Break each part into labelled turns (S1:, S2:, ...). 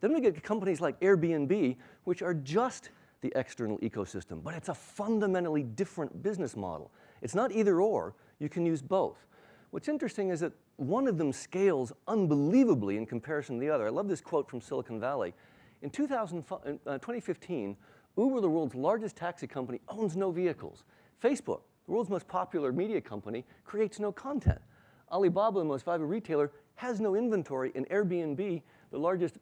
S1: Then we get companies like Airbnb, which are just the external ecosystem, but it's a fundamentally different business model. It's not either or, you can use both. What's interesting is that one of them scales unbelievably in comparison to the other. I love this quote from Silicon Valley. In 2015, Uber, the world's largest taxi company, owns no vehicles. Facebook, the world's most popular media company, creates no content. Alibaba, the most valuable retailer, has no inventory, and Airbnb, the largest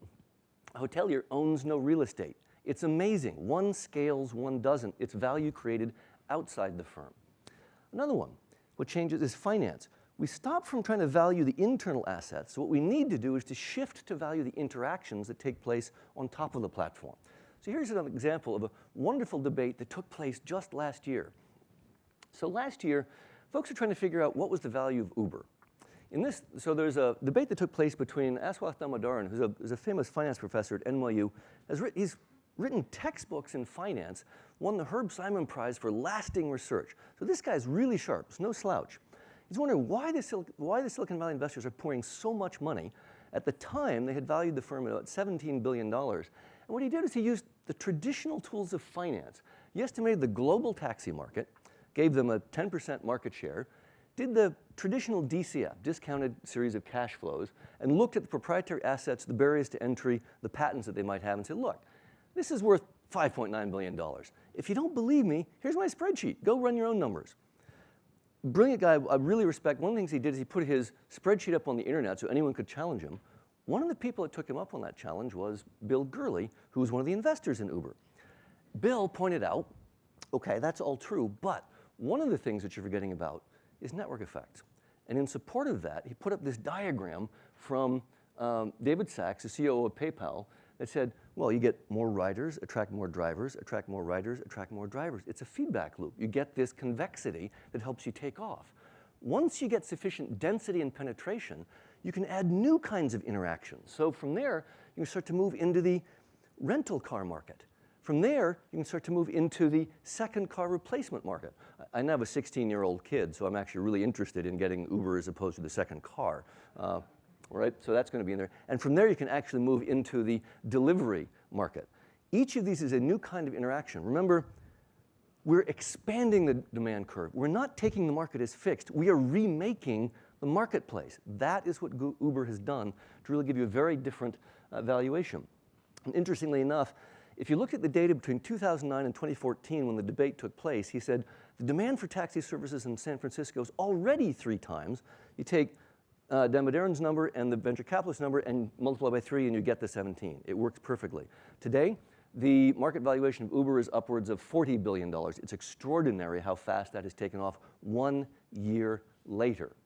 S1: hotelier, owns no real estate. It's amazing. One scales, one doesn't. It's value created outside the firm. Another one, what changes is finance. We stop from trying to value the internal assets. So what we need to do is to shift to value the interactions that take place on top of the platform. So here's an example of a wonderful debate that took place just last year. So last year, folks were trying to figure out what was the value of Uber. So there's a debate that took place between Aswath Damodaran, who's a famous finance professor at NYU. He's written textbooks in finance, won the Herb Simon Prize for lasting research. So this guy's really sharp, it's no slouch. He's wondering why the Silicon Valley investors are pouring so much money. At the time, they had valued the firm at about $17 billion. And what he did is he used the traditional tools of finance. He estimated the global taxi market, gave them a 10% market share, did the traditional DCF, discounted series of cash flows, and looked at the proprietary assets, the barriers to entry, the patents that they might have, and said, look, this is worth $5.9 billion. If you don't believe me, here's my spreadsheet. Go run your own numbers. Brilliant guy, I really respect. One of the things he did is he put his spreadsheet up on the internet so anyone could challenge him. One of the people that took him up on that challenge was Bill Gurley, who was one of the investors in Uber. Bill pointed out, okay, that's all true, but one of the things that you're forgetting about is network effects. And in support of that, he put up this diagram from David Sachs, the CEO of PayPal, that said, well, you get more riders, attract more drivers, attract more riders, attract more drivers. It's a feedback loop. You get this convexity that helps you take off. Once you get sufficient density and penetration, you can add new kinds of interactions. So from there, you can start to move into the rental car market. From there, you can start to move into the second car replacement market. I now have a 16-year-old kid, so I'm actually really interested in getting Uber as opposed to the second car. Right? So that's going to be in there. And from there, you can actually move into the delivery market. Each of these is a new kind of interaction. Remember, we're expanding the demand curve. We're not taking the market as fixed. We are remaking the marketplace. That is what Uber has done to really give you a very different valuation. And interestingly enough, if you look at the data between 2009 and 2014 when the debate took place, he said the demand for taxi services in San Francisco is already 3 times. You take Damodaran's number and the venture capitalist number and multiply by 3 and you get the 17. It works perfectly. Today, the market valuation of Uber is upwards of $40 billion. It's extraordinary how fast that has taken off 1 year later.